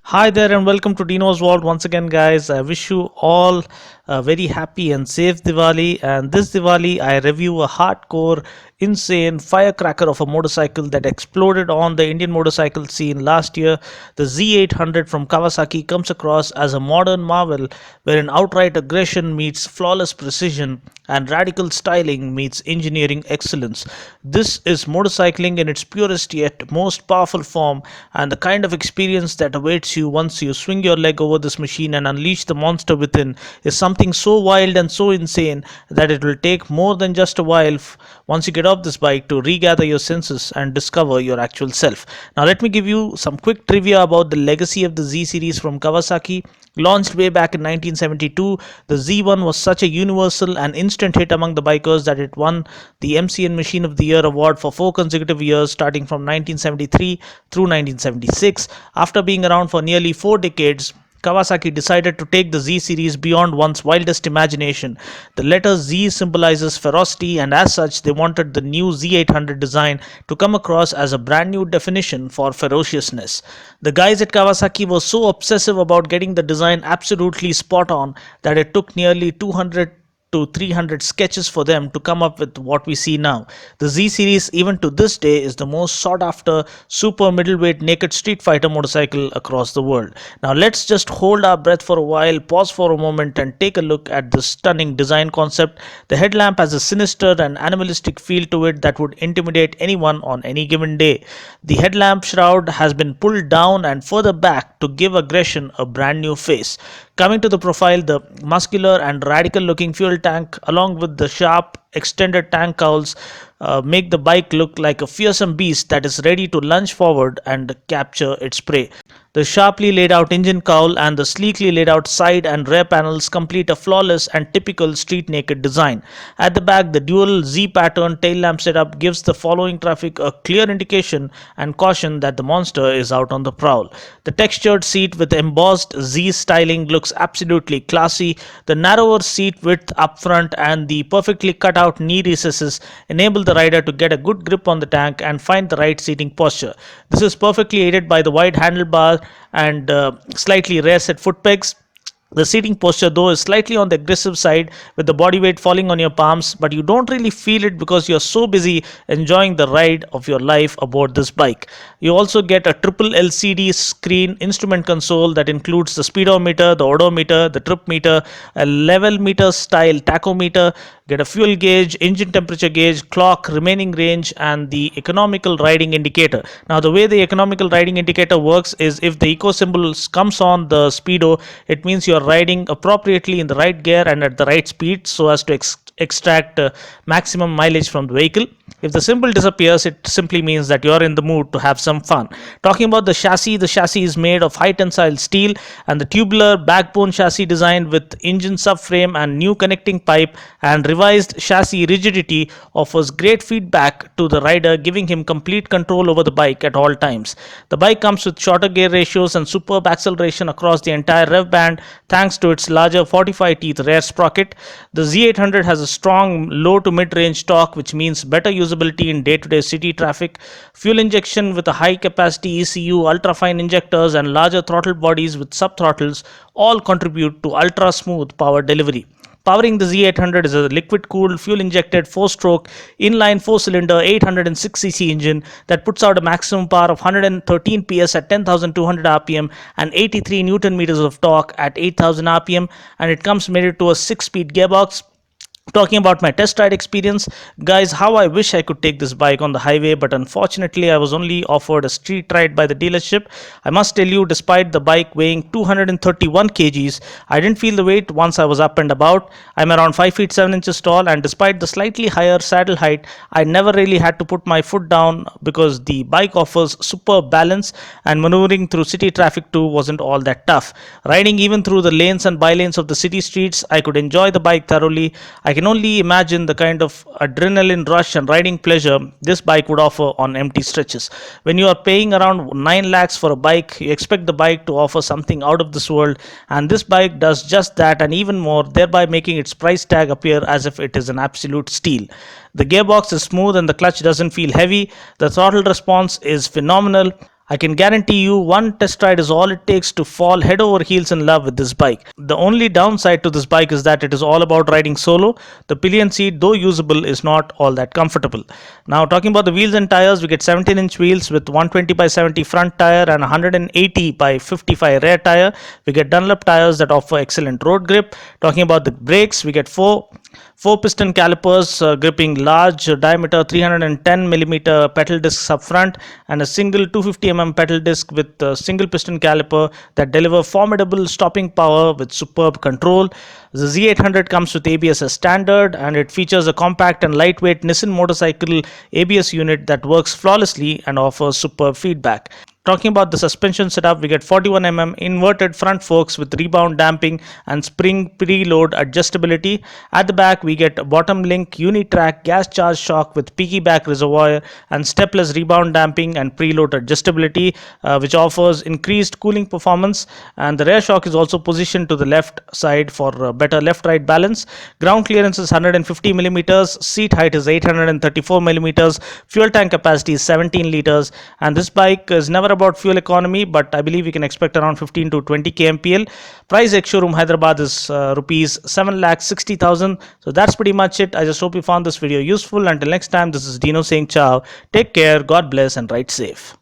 Hi there and welcome to Dinos World once again, guys. I wish you all a very happy and safe Diwali. And this Diwali, I review a hardcore, insane firecracker of a motorcycle that exploded on the Indian motorcycle scene last year. The Z800 from Kawasaki comes across as a modern marvel wherein outright aggression meets flawless precision and radical styling meets engineering excellence. This is motorcycling in its purest yet most powerful form, and the kind of experience that awaits you once you swing your leg over this machine and unleash the monster within is something so wild and so insane that it will take more than just a while once you get off this bike to regather your senses and discover your actual self. Now, let me give you some quick trivia about the legacy of the Z series from Kawasaki. Launched way back in 1972, the Z1 was such a universal and instant hit among the bikers that it won the MCN Machine of the Year award for 4 consecutive years, starting from 1973 through 1976. After being around for nearly 4 decades, Kawasaki decided to take the Z series beyond one's wildest imagination. The letter Z symbolizes ferocity, and as such, they wanted the new Z800 design to come across as a brand new definition for ferociousness. The guys at Kawasaki were so obsessive about getting the design absolutely spot on that it took nearly 200 to 300 sketches for them to come up with what we see now. The Z series, even to this day, is the most sought after super middleweight naked street fighter motorcycle across the world. Now, let's just hold our breath for a while, pause for a moment, and take a look at this stunning design concept. The headlamp has a sinister and animalistic feel to it that would intimidate anyone on any given day. The headlamp shroud has been pulled down and further back to give aggression a brand new face. Coming to the profile, the muscular and radical looking fuel tank, along with the sharp extended tank cowls, make the bike look like a fearsome beast that is ready to lunge forward and capture its prey. The sharply laid out engine cowl and the sleekly laid out side and rear panels complete a flawless and typical street naked design. At the back, the dual Z pattern tail lamp setup gives the following traffic a clear indication and caution that the monster is out on the prowl. The textured seat with embossed Z styling looks absolutely classy. The narrower seat width up front and the perfectly cut out knee recesses enable the rider to get a good grip on the tank and find the right seating posture. This is perfectly aided by the wide handlebar and slightly rear set foot pegs. The seating posture, though, is slightly on the aggressive side with the body weight falling on your palms, but you don't really feel it because you're so busy enjoying the ride of your life aboard this bike. You also get a triple LCD screen instrument console that includes the speedometer, the odometer, the trip meter, a level meter style tachometer, get a fuel gauge, engine temperature gauge, clock, remaining range, and the economical riding indicator. Now, the way the economical riding indicator works is if the eco symbol comes on the speedo, it means you're riding appropriately in the right gear and at the right speed so as to extract maximum mileage from the vehicle. If the symbol disappears, it simply means that you're in the mood to have some fun. Talking about the chassis is made of high tensile steel, and the tubular backbone chassis designed with engine subframe and new connecting pipe and revised chassis rigidity offers great feedback to the rider, giving him complete control over the bike at all times. The bike comes with shorter gear ratios and superb acceleration across the entire rev band thanks to its larger 45 teeth rear sprocket. The Z800 has a strong low to mid range torque, which means better usability in day-to-day city traffic. Fuel injection with a high-capacity ECU, ultra-fine injectors, and larger throttle bodies with sub-throttles all contribute to ultra-smooth power delivery. Powering the Z800 is a liquid-cooled, fuel-injected 4-stroke, inline 4-cylinder 806cc engine that puts out a maximum power of 113 PS at 10,200 RPM and 83 Newton meters of torque at 8,000 RPM, and it comes mated to a 6-speed gearbox. Talking about my test ride experience, guys, how I wish I could take this bike on the highway, but unfortunately I was only offered a street ride by the dealership. I must tell you, despite the bike weighing 231 kgs, I didn't feel the weight once I was up and about. I'm around 5 feet 7 inches tall, and despite the slightly higher saddle height, I never really had to put my foot down because the bike offers superb balance, and maneuvering through city traffic too wasn't all that tough. Riding even through the lanes and bylanes of the city streets, I could enjoy the bike thoroughly. I can only imagine the kind of adrenaline rush and riding pleasure this bike would offer on empty stretches. When you are paying around 9 lakhs for a bike, you expect the bike to offer something out of this world, and this bike does just that and even more, thereby making its price tag appear as if it is an absolute steal. The gearbox is smooth and the clutch doesn't feel heavy. The throttle response is phenomenal. I can guarantee you one test ride is all it takes to fall head over heels in love with this bike. The only downside to this bike is that it is all about riding solo. The pillion seat, though usable, is not all that comfortable. Now, talking about the wheels and tires, we get 17-inch wheels with 120 by 70 front tire and 180 by 55 rear tire. We get Dunlop tires that offer excellent road grip. Talking about the brakes, we get four piston calipers gripping large diameter 310 millimeter pedal discs up front, and a single 250 pedal disc with a single piston caliper that deliver formidable stopping power with superb control. The Z800 comes with ABS as standard, and it features a compact and lightweight Nissan motorcycle ABS unit that works flawlessly and offers superb feedback. Talking about the suspension setup, we get 41 inverted front forks with rebound damping and spring preload adjustability. At the back, we get a bottom link unitrack gas charge shock with peaky back reservoir and stepless rebound damping and preload adjustability, which offers increased cooling performance. And the rear shock is also positioned to the left side for better left-right balance. Ground clearance is 150 millimeters, seat height is 834 millimeters, fuel tank capacity is 17 liters, and this bike is never about fuel economy, but I believe we can expect around 15 to 20 kmpl. Price ex showroom Hyderabad is rupees 7,60,000. So that's pretty much it. I just hope you found this video useful. Until next time, this is Dino saying ciao. Take care, God bless, and ride safe.